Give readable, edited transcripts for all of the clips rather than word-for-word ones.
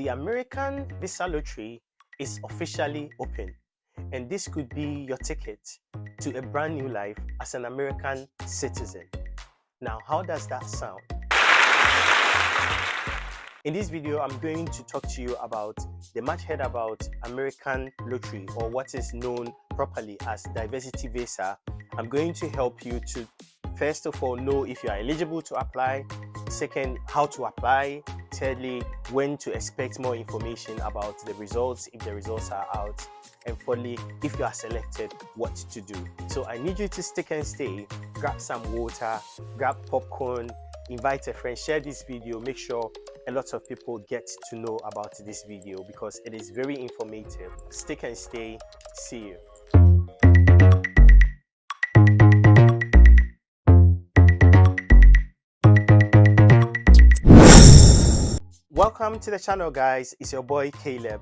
The American visa lottery is officially open, and this could be your ticket to a brand new life as an American citizen. Now, how does that sound? In this video, I'm going to talk to you about the much heard about American lottery, or what is known properly as diversity visa. I'm going to help you to, first of all, know if you are eligible to apply. Second, how to apply. Thirdly, when to expect more information about the results, if the results are out. And fourthly, if you are selected, what to do. So I need you to stick and stay, grab some water, grab popcorn, invite a friend, share this video, make sure a lot of people get to know about this video because it is very informative. Stick and stay. See you. Welcome to the channel, guys. It's your boy Caleb.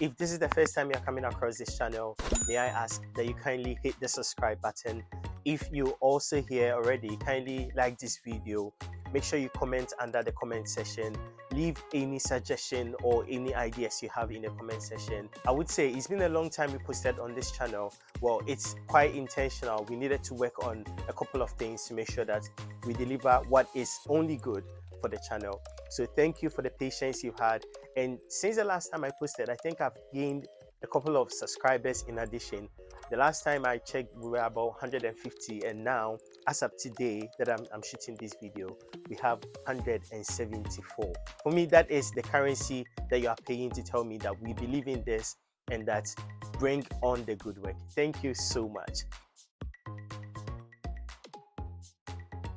If this is the first time you're coming across this channel, may I ask that you kindly hit the subscribe button. If you're also here already, kindly like this video. Make sure you comment under the comment section. Leave any suggestion or any ideas you have in the comment section. I would say it's been a long time we posted on this channel. Well, it's quite intentional. We needed to work on a couple of things to make sure that we deliver what is only good for the channel. So thank you for the patience you had. And since the last time I posted, I think I've gained a couple of subscribers in addition. The last time I checked, we were about 150, and now, as of today that I'm shooting this video, we have 174. For me, that is the currency that you are paying to tell me that we believe in this and that bring on the good work. Thank you so much.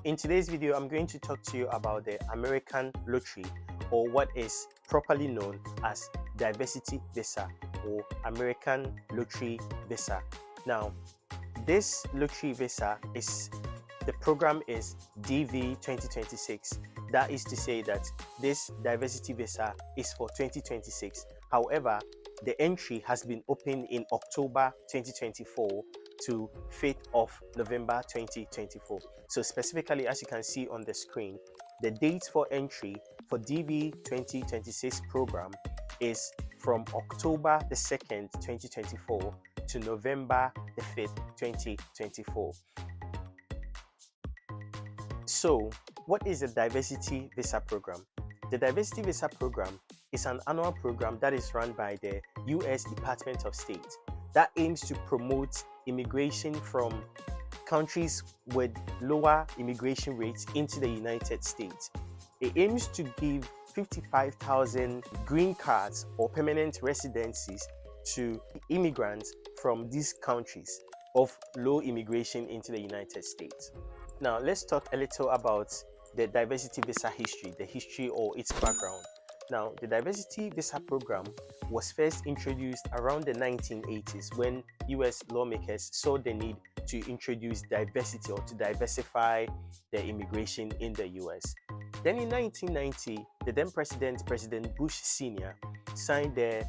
In today's video, I'm going to talk to you about the American lottery, or what is properly known as diversity visa or American lottery visa. Now, this lottery visa the program is DV 2026. That is to say that this diversity visa is for 2026. However, the entry has been opened in October 2024 to 5th of November 2024. So specifically, as you can see on the screen, the date for entry for DV 2026 program is from October the 2nd, 2024 to November the 5th, 2024. So, what is the diversity visa program? The diversity visa program is an annual program that is run by the US Department of State that aims to promote immigration from countries with lower immigration rates into the United States. It aims to give 55,000 green cards or permanent residencies to immigrants from these countries of low immigration into the United States. Now, let's talk a little about the diversity visa history, the history or its background. Now, the diversity visa program was first introduced around the 1980s when US lawmakers saw the need to introduce diversity or to diversify the immigration in the US. Then in 1990, the then President Bush Sr. signed the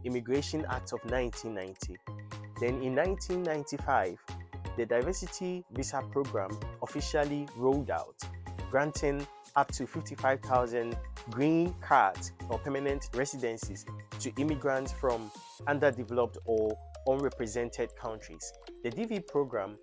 Immigration Act of 1990. Then in 1995, the diversity visa program officially rolled out, granting up to 55,000 green cards or permanent residencies to immigrants from underdeveloped or unrepresented countries. The DV program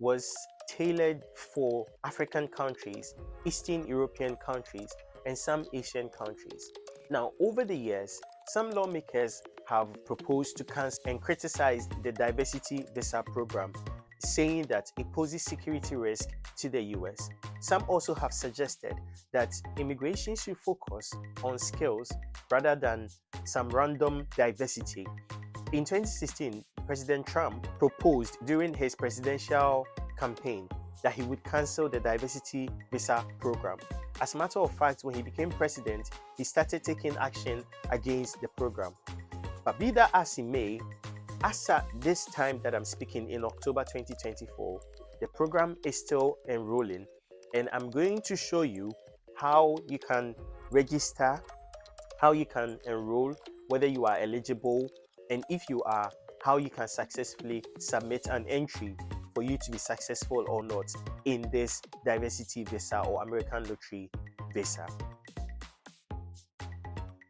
was tailored for African countries, Eastern European countries, and some Asian countries. Now, over the years, some lawmakers have proposed to cancel and criticize the diversity visa program, saying that it poses security risk to the US. Some also have suggested that immigration should focus on skills rather than some random diversity. In 2016, President Trump proposed during his presidential campaign that he would cancel the diversity visa program. As a matter of fact, when he became president, he started taking action against the program. But be that as it may, as at this time that I'm speaking in October 2024, the program is still enrolling, and I'm going to show you how you can register, how you can enroll, whether you are eligible, and if you are, how you can successfully submit an entry for you to be successful or not in this diversity visa or American lottery visa.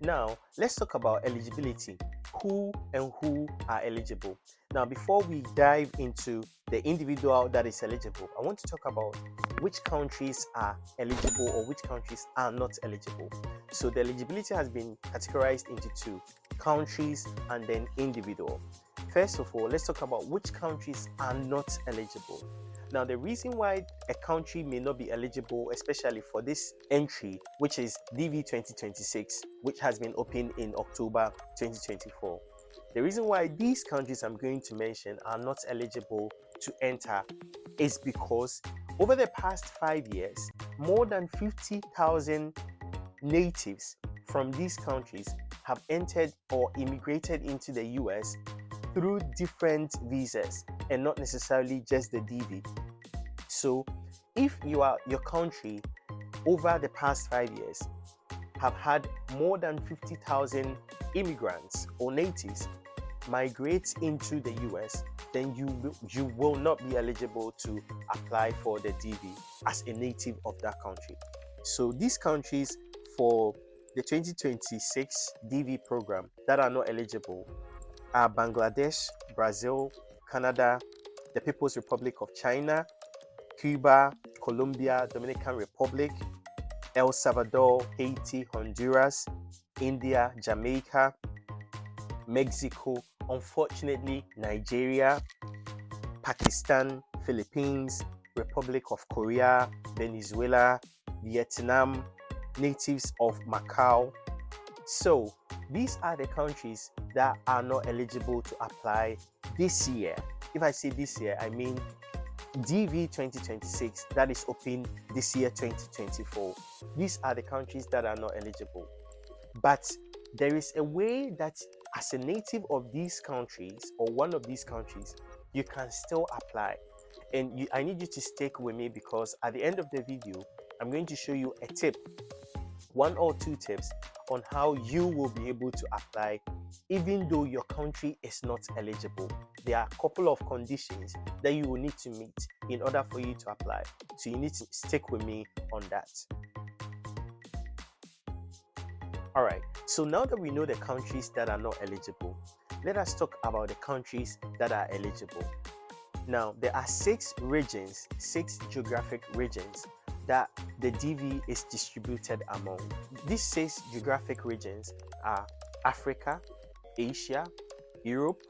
Now, let's talk about eligibility. Who and who are eligible? Now, before we dive into the individual that is eligible, I want to talk about which countries are eligible or which countries are not eligible. So, the eligibility has been categorized into two: countries and then individual. First of all, let's talk about which countries are not eligible. Now, the reason why a country may not be eligible, especially for this entry, which is DV 2026, which has been opened in October 2024. The reason why these countries I'm going to mention are not eligible to enter is because over the past 5 years, more than 50,000 natives from these countries have entered or immigrated into the US through different visas and not necessarily just the DV. So, if your country over the past 5 years have had more than 50,000 immigrants or natives migrate into the US, then you will not be eligible to apply for the DV as a native of that country. So, these countries for the 2026 DV program that are not eligible are Bangladesh, Brazil, Canada, the People's Republic of China, Cuba, Colombia, Dominican Republic, El Salvador, Haiti, Honduras, India, Jamaica, Mexico, unfortunately, Nigeria, Pakistan, Philippines, Republic of Korea, Venezuela, Vietnam, natives of Macau. So, these are the countries that are not eligible to apply this year. If I say this year, I mean DV 2026 that is open this year 2024. These are the countries that are not eligible. But there is a way that as a native of these countries or one of these countries, you can still apply. And I need you to stick with me because at the end of the video, I'm going to show you a tip, one or two tips on how you will be able to apply even though your country is not eligible. There are a couple of conditions that you will need to meet in order for you to apply. So you need to stick with me on that. All right, so now that we know the countries that are not eligible, let us talk about the countries that are eligible. Now, there are 6 regions, 6 geographic regions that the DV is distributed among. These 6 geographic regions are Africa, Asia, Europe,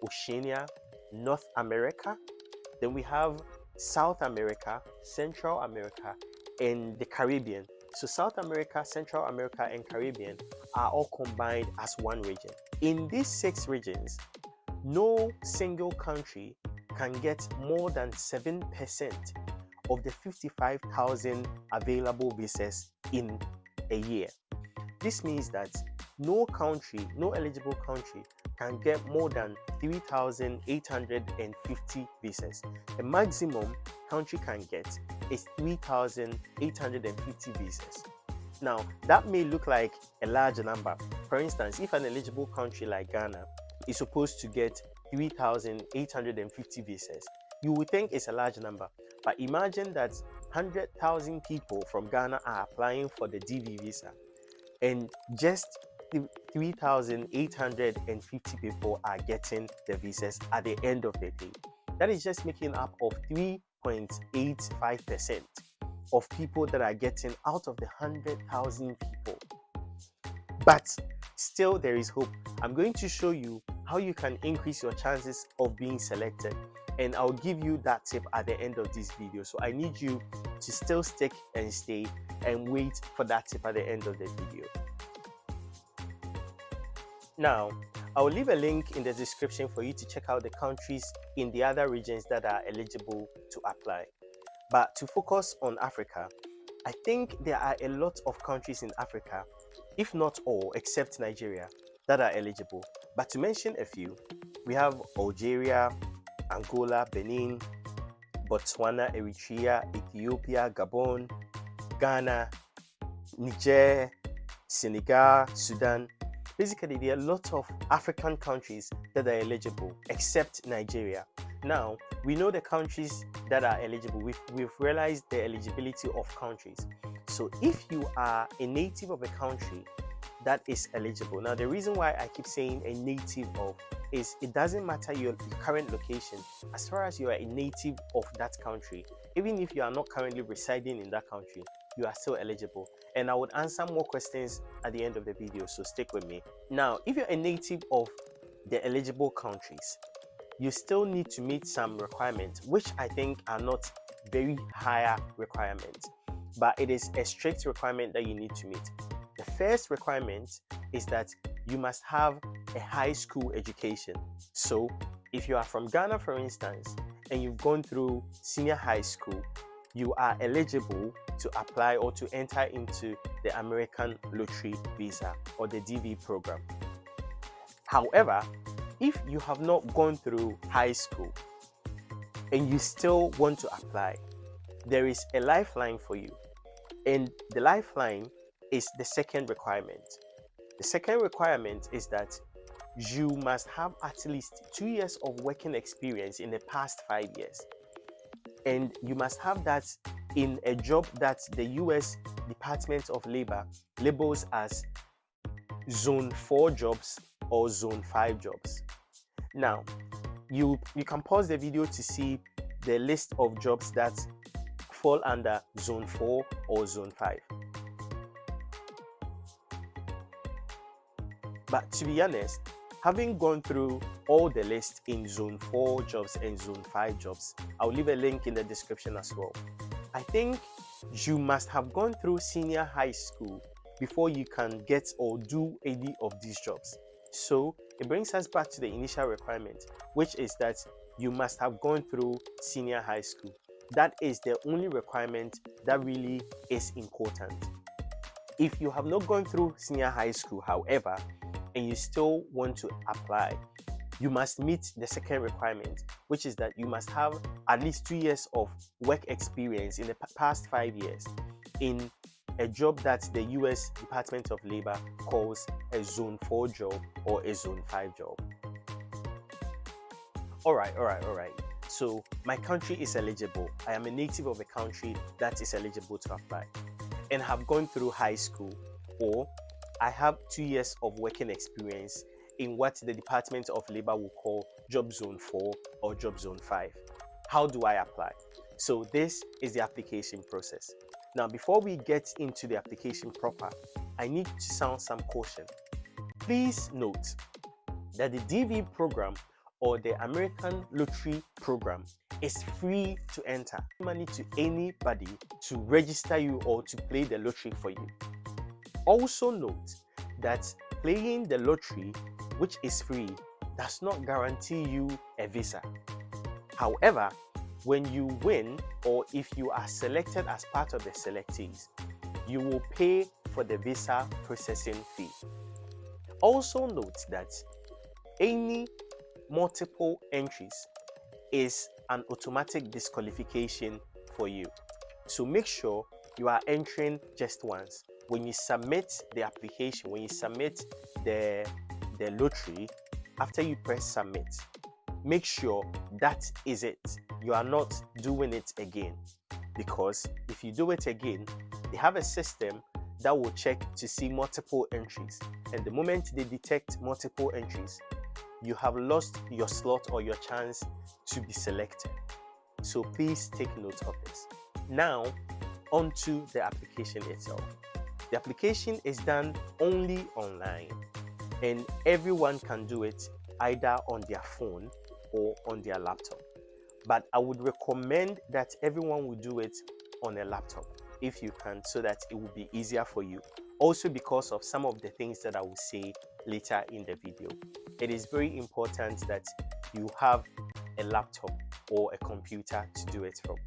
Oceania, North America. Then we have South America, Central America, and the Caribbean. So South America, Central America, and Caribbean are all combined as one region. In these 6 regions, no single country can get more than 7% of the 55,000 available visas in a year. This means that no eligible country can get more than 3,850 visas. The maximum country can get is 3,850 visas. Now, that may look like a large number. For instance, if an eligible country like Ghana is supposed to get 3,850 visas, you would think it's a large number. But imagine that 100,000 people from Ghana are applying for the DV visa, and just 3,850 people are getting the visas at the end of the day. That is just making up of 3.85% of people that are getting out of the 100,000 people. But still, there is hope. I'm going to show you how you can increase your chances of being selected, and I'll give you that tip at the end of this video. So I need you to still stick and stay and wait for that tip at the end of the video. Now, I'll leave a link in the description for you to check out the countries in the other regions that are eligible to apply. But to focus on Africa, I think there are a lot of countries in Africa, if not all, except Nigeria, that are eligible. But to mention a few, we have Algeria, Angola, Benin, Botswana, Eritrea, Ethiopia, Gabon, Ghana, Niger, Senegal, Sudan. Basically, there are lots of African countries that are eligible, except Nigeria. Now, we know the countries that are eligible. We've realized the eligibility of countries. So if you are a native of a country that is eligible. Now, the reason why I keep saying a native of is it doesn't matter your current location, as far as you are a native of that country. Even if you are not currently residing in that country, you are still eligible. And I would answer more questions at the end of the video, so stick with me. Now, if you're a native of the eligible countries, you still need to meet some requirements, which I think are not very higher requirements, but it is a strict requirement that you need to meet. The first requirement is that you must have a high school education. So if you are from Ghana, for instance, and you've gone through senior high school, you are eligible to apply or to enter into the American Lottery Visa or the DV program. However, if you have not gone through high school and you still want to apply, there is a lifeline for you. And the lifeline is the second requirement. The second requirement is that you must have at least 2 years of working experience in the past 5 years. And you must have that in a job that the US Department of Labor labels as Zone 4 jobs or Zone 5 jobs. Now, you can pause the video to see the list of jobs that fall under Zone 4 or Zone 5. But to be honest, having gone through all the list in Zone 4 jobs and Zone 5 jobs, I'll leave a link in the description as well. I think you must have gone through senior high school before you can get or do any of these jobs. So it brings us back to the initial requirement, which is that you must have gone through senior high school. That is the only requirement that really is important. If you have not gone through senior high school, however, and you still want to apply, you must meet the second requirement, which is that you must have at least 2 years of work experience in the past 5 years in a job that the US Department of Labor calls a Zone 4 job or a Zone 5 job. All right. So my country is eligible. I am a native of a country that is eligible to apply and have gone through high school, or I have 2 years of working experience in what the Department of Labor will call Job Zone 4 or Job Zone 5. How do I apply? So this is the application process. Now, before we get into the application proper, I need to sound some caution. Please note that the DV program or the American Lottery program is free to enter. Money to anybody to register you or to play the lottery for you. Also note that playing the lottery, which is free, does not guarantee you a visa. However, when you win or if you are selected as part of the selectees, you will pay for the visa processing fee. Also note that any multiple entries is an automatic disqualification for you. So make sure you are entering just once. When you submit the application, when you submit the lottery, after you press submit, make sure that is it. You are not doing it again, because if you do it again, they have a system that will check to see multiple entries, and the moment they detect multiple entries, you have lost your slot or your chance to be selected. So please take note of this. Now, onto the application itself. The application is done only online, and everyone can do it either on their phone or on their laptop. But I would recommend that everyone will do it on a laptop if you can, so that it will be easier for you. Also, because of some of the things that I will say later in the video, it is very important that you have a laptop or a computer to do it from.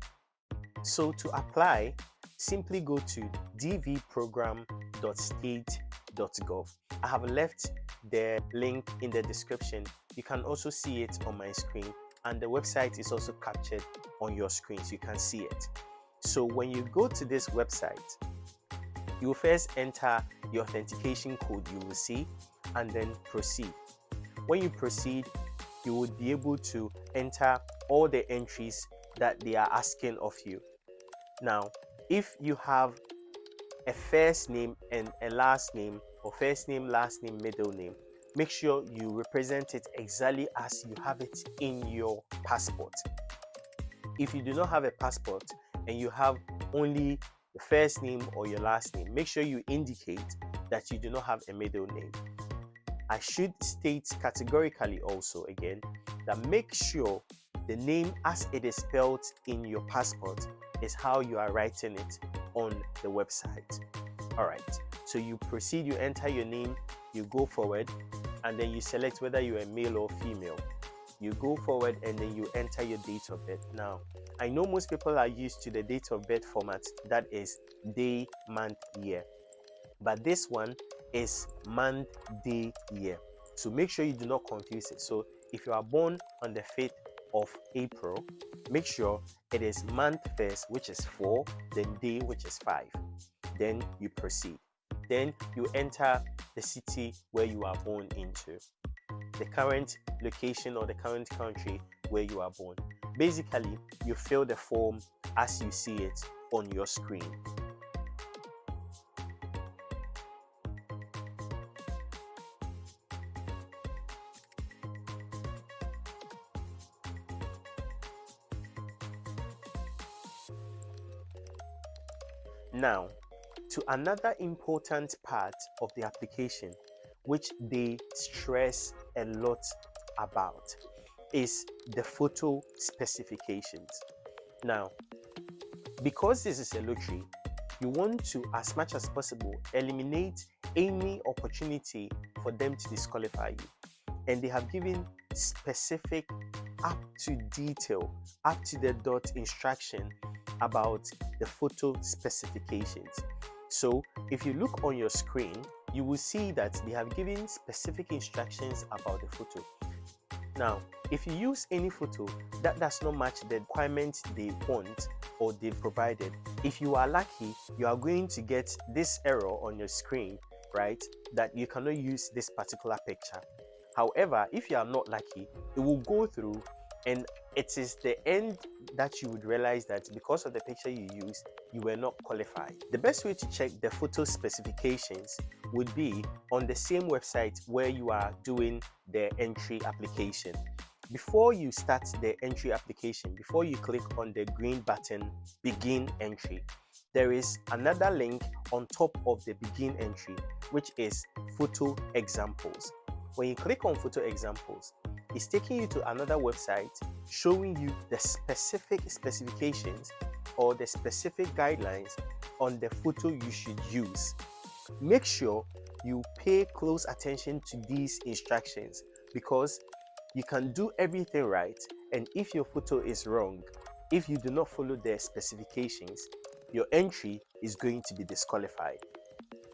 So to apply, simply go to dvprogram.state.gov. I have left the link in the description. You can also see it on my screen, and the website is also captured on your screen so you can see it. So when you go to this website, you will first enter the authentication code you will see and then proceed. When you proceed, you will be able to enter all the entries that they are asking of you. Now, if you have a first name and a last name, or first name, last name, middle name. Make sure you represent it exactly as you have it in your passport. If you do not have a passport and you have only the first name or your last name, make sure you indicate that you do not have a middle name. I should state categorically also again that make sure the name as it is spelled in your passport is how you are writing it on the website. All right, so you proceed, you enter your name, you go forward, and then you select whether you're a male or female. You go forward and then you enter your date of birth. Now, I know most people are used to the date of birth format that is day, month, year, but this one is month, day, year. So make sure you do not confuse it. So if you are born on the 5th of April, make sure it is month first, which is 4, then day, which is 5. Then you proceed. Then you enter the city where you are born into, the current location or the current country where you are born. Basically, you fill the form as you see it on your screen. Now, to another important part of the application, which they stress a lot about, is the photo specifications. Now, because this is a lottery, you want to, as much as possible, eliminate any opportunity for them to disqualify you. And they have given specific, up to detail, up to the dot instruction about the photo specifications. So if you look on your screen, you will see that they have given specific instructions about the photo. Now, if you use any photo that does not match the requirements they want or they've provided, if you are lucky, you are going to get this error on your screen, right, that you cannot use this particular picture. However, if you are not lucky, it will go through, and it is the end that you would realize that because of the picture you used, you were not qualified. The best way to check the photo specifications would be on the same website where you are doing the entry application. Before you start the entry application, before you click on the green button, begin entry, there is another link on top of the begin entry, which is photo examples. When you click on photo examples, it's taking you to another website showing you the specific specifications or the specific guidelines on the photo you should use. Make sure you pay close attention to these instructions, because you can do everything right, and if your photo is wrong, if you do not follow their specifications, your entry is going to be disqualified.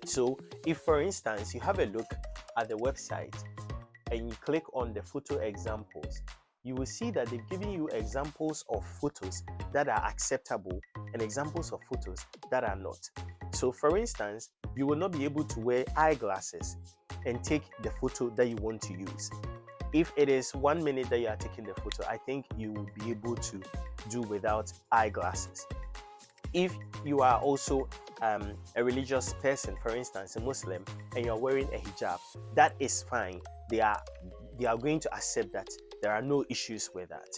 So if, for instance, you have a look at the website and you click on the photo examples, you will see that they've given you examples of photos that are acceptable and examples of photos that are not. So for instance, you will not be able to wear eyeglasses and take the photo that you want to use. If it is 1 minute that you are taking the photo, I think you will be able to do without eyeglasses. If you are also a religious person, for instance, a Muslim, and you're wearing a hijab, that is fine. They are going to accept that. There are no issues with that.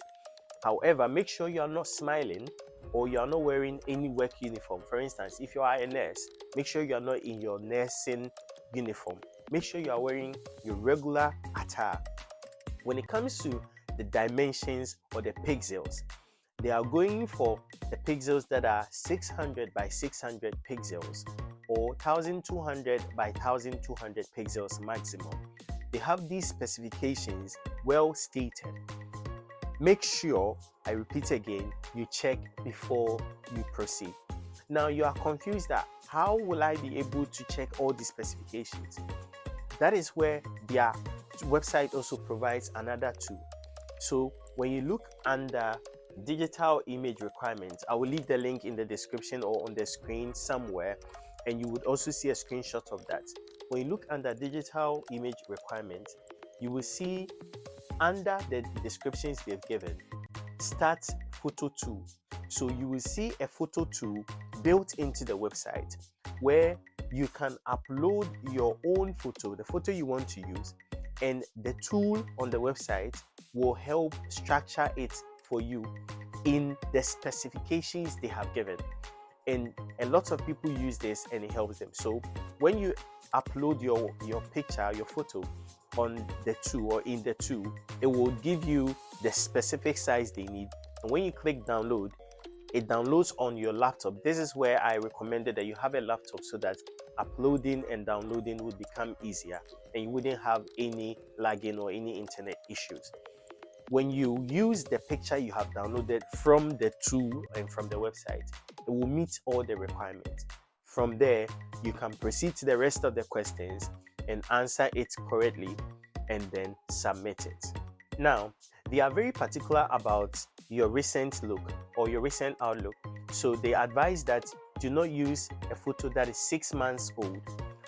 However, make sure you are not smiling or you are not wearing any work uniform. For instance, if you are a nurse, make sure you are not in your nursing uniform. Make sure you are wearing your regular attire. When it comes to the dimensions or the pixels, they are going for the pixels that are 600 by 600 pixels or 1200 by 1200 pixels maximum. They have these specifications well stated. Make sure, I repeat again, you check before you proceed. Now you are confused that how will I be able to check all these specifications? That is where their website also provides another tool. So when you look under digital image requirements, I will leave the link in the description or on the screen somewhere, and you would also see a screenshot of that. When you look under digital image requirements, you will see under the descriptions they've given, start photo tool. So you will see a photo tool built into the website. where you can upload your own photo, the photo you want to use, and the tool on the website will help structure it for you in the specifications they have given. And a lot of people use this and it helps them. So when you upload your picture, your photo on the tool or in the tool, it will give you the specific size they need. And when you click download, it downloads on your laptop. This is where I recommended that you have a laptop so that uploading and downloading would become easier and you wouldn't have any lagging or any internet issues. When you use the picture you have downloaded from the tool and from the website, it will meet all the requirements. From there, you can proceed to the rest of the questions and answer it correctly and then submit it. Now, they are very particular about your recent look or your recent outlook. So they advise that do not use a photo that is 6 months old.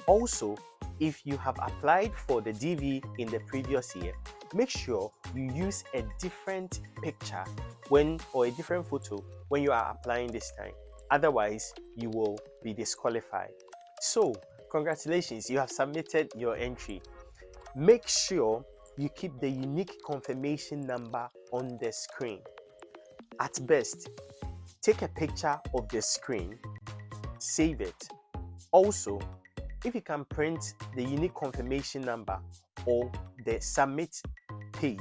Also, if you have applied for the DV in the previous year, make sure you use a different picture or a different photo when you are applying this time. Otherwise, you will be disqualified. So, congratulations, you have submitted your entry. Make sure you keep the unique confirmation number on the screen. At best, take a picture of the screen, save it. Also, if you can print the unique confirmation number or the submit page,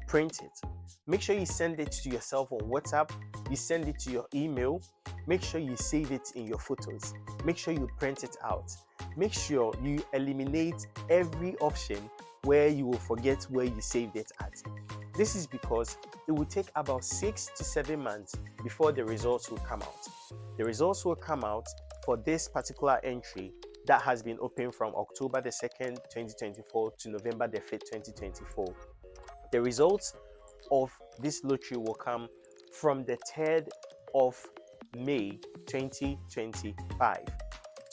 print it. Make sure you send it to yourself on WhatsApp, you send it to your email, make sure you save it in your photos, make sure you print it out. Make sure you eliminate every option where you will forget where you saved it at. This is because it will take about 6 to 7 months before the results will come out. The results will come out for this particular entry that has been open from October the 2nd, 2024 to November the 5th, 2024. The results of this lottery will come from the 3rd of May 2025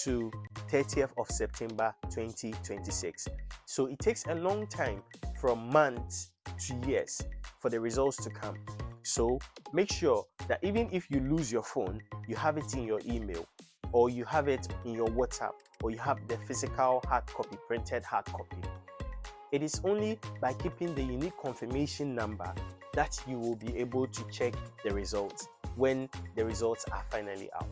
to 30th of September 2026. So it takes a long time from months to years for the results to come. So make sure that even if you lose your phone, you have it in your email or you have it in your WhatsApp or you have the physical hard copy, printed hard copy. It is only by keeping the unique confirmation number that you will be able to check the results when the results are finally out.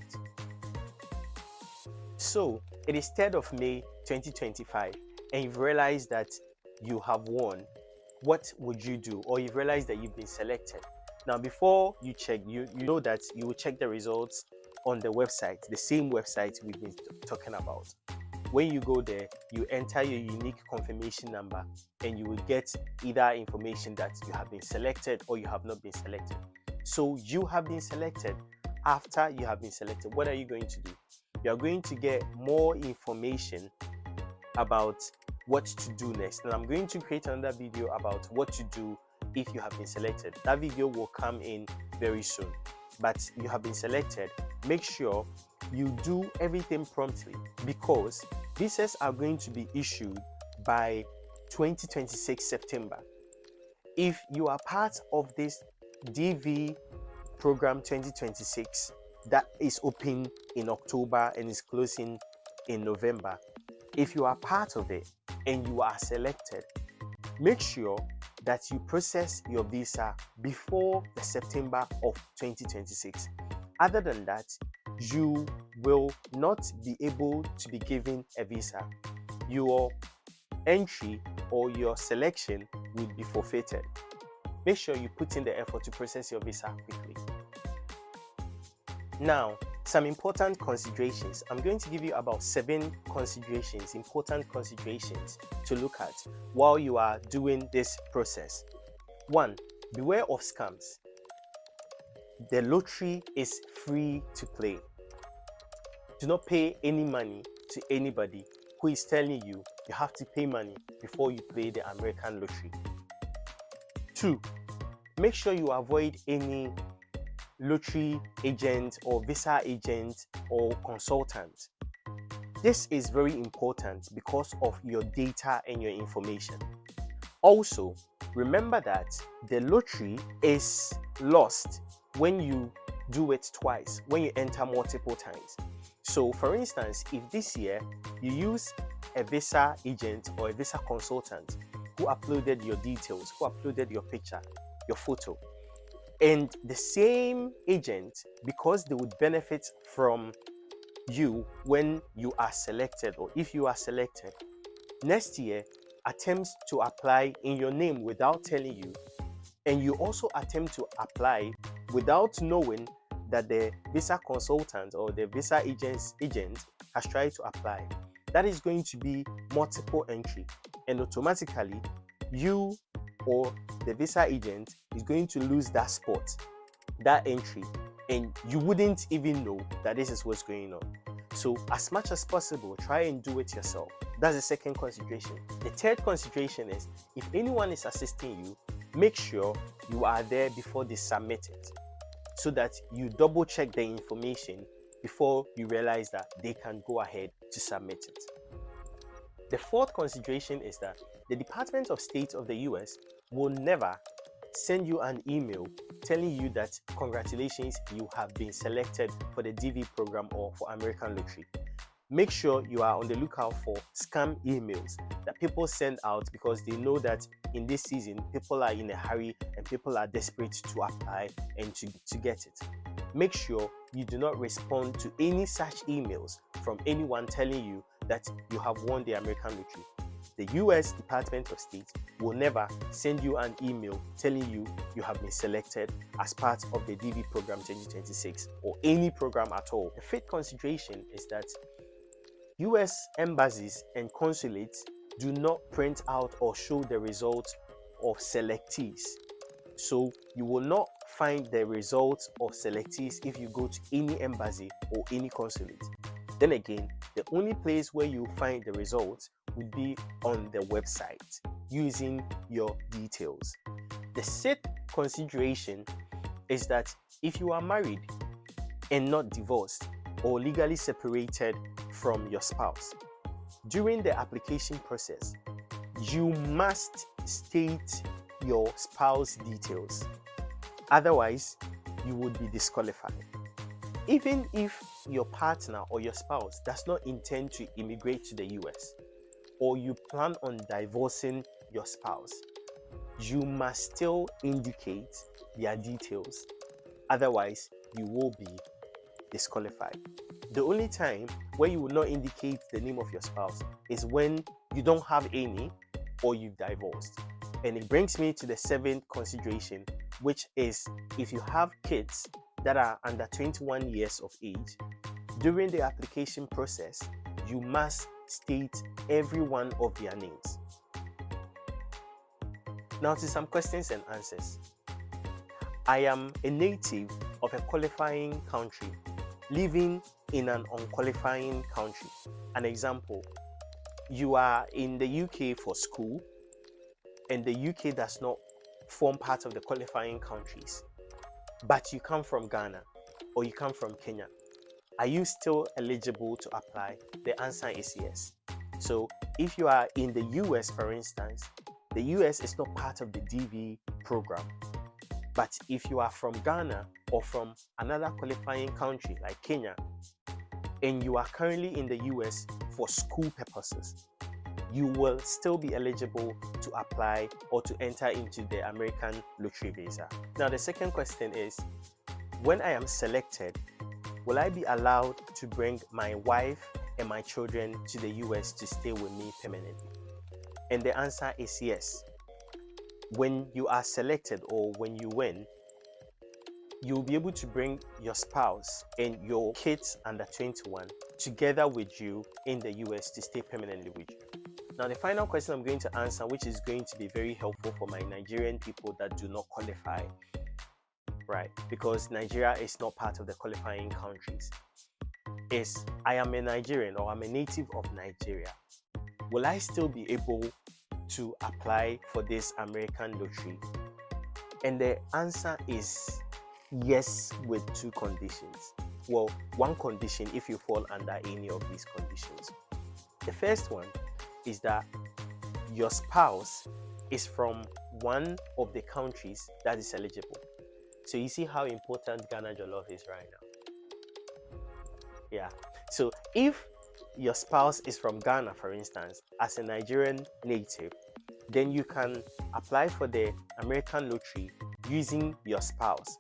So it is 3rd of May 2025 and you've realized that you have won. What would you do? Or you've realized that you've been selected. Now before you check, you know that you will check the results on the website, the same website we've been talking about. When you go there, you enter your unique confirmation number and you will get either information that you have been selected or you have not been selected. So you have been selected. After you have been selected, what are you going to do? You are going to get more information about what to do next. And I'm going to create another video about what to do if you have been selected. That video will come in very soon. But you have been selected. Make sure you do everything promptly because visas are going to be issued by 2026 September. If you are part of this DV program 2026 that is open in October and is closing in November, if you are part of it and you are selected, make sure that you process your visa before the September of 2026. Other than that, you will not be able to be given a visa. Your entry or your selection will be forfeited. Make sure you put in the effort to process your visa quickly. Now, some important considerations. I'm going to give you about 7 considerations, important considerations to look at while you are doing this process. 1. Beware of scams. The lottery is free to play. Do not pay any money to anybody who is telling you you have to pay money before you play the American lottery. 2. Make sure you avoid any lottery agent or visa agent or consultant. This is very important because of your data and your information. Also, remember that the lottery is lost when you do it twice, when you enter multiple times. So, for instance, if this year you use a visa agent or a visa consultant who uploaded your details, who uploaded your picture, your photo, and the same agent, because they would benefit from you when you are selected, or if you are selected, next year attempts to apply in your name without telling you, and you also attempt to apply without knowing that the visa consultant or the visa agent has tried to apply, that is going to be multiple entry, and automatically you or the visa agent is going to lose that spot, that entry, and you wouldn't even know that this is what's going on. So as much as possible, try and do it yourself. That's the second consideration. The third consideration is, if anyone is assisting you, make sure you are there before they submit it, so that you double check the information before you realize that they can go ahead to submit it. The fourth consideration is that the Department of State of the US will never send you an email telling you that congratulations, you have been selected for the DV program or for American Lottery. Make sure you are on the lookout for scam emails that people send out, because they know that in this season people are in a hurry and people are desperate to apply and to get it. Make sure you do not respond to any such emails from anyone telling you that you have won the American Lottery. The US Department of State will never send you an email telling you you have been selected as part of the DV program 2026 or any program at all. The fifth consideration is that US embassies and consulates do not print out or show the results of selectees. So you will not find the results of selectees if you go to any embassy or any consulate. Then again, the only place where you find the results would be on the website using your details. The sixth consideration is that if you are married and not divorced or legally separated from your spouse, during the application process, you must state your spouse details. Otherwise, you would be disqualified. Even if your partner or your spouse does not intend to immigrate to the US, or you plan on divorcing your spouse, you must still indicate their details. Otherwise, you will be disqualified. The only time where you will not indicate the name of your spouse is when you don't have any or you've divorced. And it brings me to the seventh consideration, which is if you have kids that are under 21 years of age, during the application process, you must state every one of their names. Now to some questions and answers. I am a native of a qualifying country living in an unqualifying country. An example, you are in the UK for school and the UK does not form part of the qualifying countries, but you come from Ghana or you come from Kenya. Are you still eligible to apply? The answer is yes. So if you are in the US, for instance, the US is not part of the DV program. But if you are from Ghana or from another qualifying country like Kenya, and you are currently in the US for school purposes, you will still be eligible to apply or to enter into the American Lottery visa. Now, the second question is, when I am selected, will I be allowed to bring my wife and my children to the US to stay with me permanently? And the answer is yes. When you are selected or when you win, you'll be able to bring your spouse and your kids under 21 together with you in the US to stay permanently with you. Now, the final question I'm going to answer, which is going to be very helpful for my Nigerian people that do not qualify, right? Because Nigeria is not part of the qualifying countries, is I am a Nigerian or I'm a native of Nigeria. Will I still be able to apply for this American Lottery? And the answer is yes, with two conditions. Well, one condition if you fall under any of these conditions. The first one is that your spouse is from one of the countries that is eligible. So you see how important Ghana Jollof is right now. Yeah. So if your spouse is from Ghana, for instance, as a Nigerian native, then you can apply for the American lottery using your spouse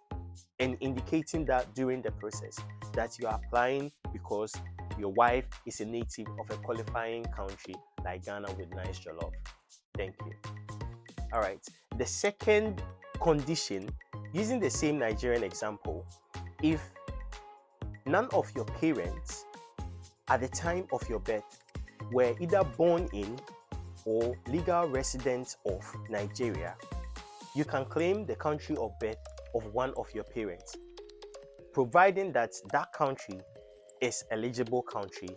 and indicating that during the process that you are applying because your wife is a native of a qualifying country like Ghana with nice jollof. Thank you. All right. The second condition, using the same Nigerian example, if none of your parents at the time of your birth were either born in or legal residents of Nigeria, you can claim the country of birth of one of your parents, providing that that country is eligible country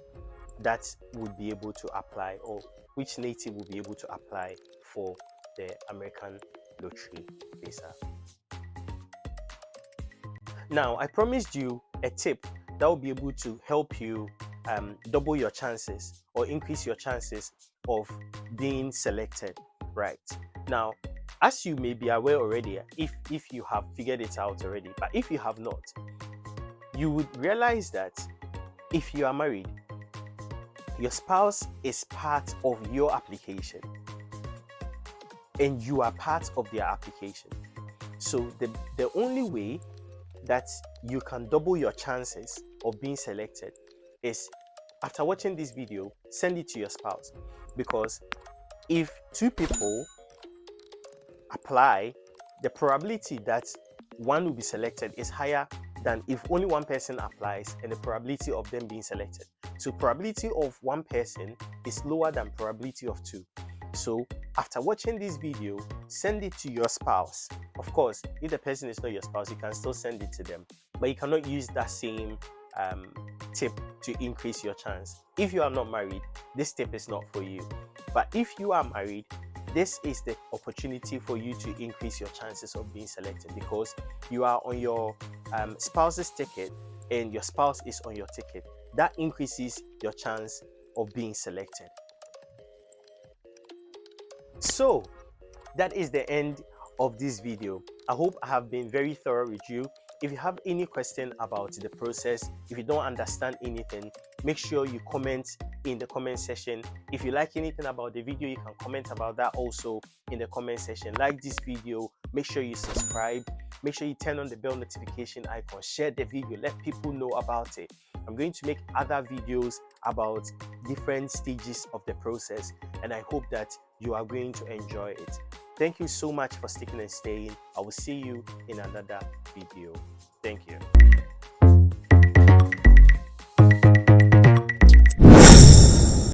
that would be able to apply, or which native will be able to apply for the American lottery visa. Now, I promised you a tip that will be able to help you double your chances or increase your chances of being selected, right? Now, as you may be aware already, if you have figured it out already, but if you have not, you would realize that if you are married, your spouse is part of your application and you are part of their application. So the only way that you can double your chances of being selected is, after watching this video, send it to your spouse, because if two people apply, the probability that one will be selected is higher than if only one person applies, and the probability of them being selected. So probability of one person is lower than probability of two. So after watching this video, send it to your spouse. Of course, if the person is not your spouse, you can still send it to them, but you cannot use that same tip to increase your chance. If you are not married, this tip is not for you. But if you are married, this is the opportunity for you to increase your chances of being selected, because you are on your spouse's ticket and your spouse is on your ticket. That increases your chance of being selected. So that is the end of this video. I hope I have been very thorough with you. If you have any question about the process, if you don't understand anything, make sure you comment in the comment section. If you like anything about the video, you can comment about that also in the comment section. Like this video, make sure you subscribe, make sure you turn on the bell notification icon, share the video, let people know about it. I'm going to make other videos about different stages of the process, and I hope that you are going to enjoy it. Thank you so much for sticking and staying. I will see you in another video. Thank you.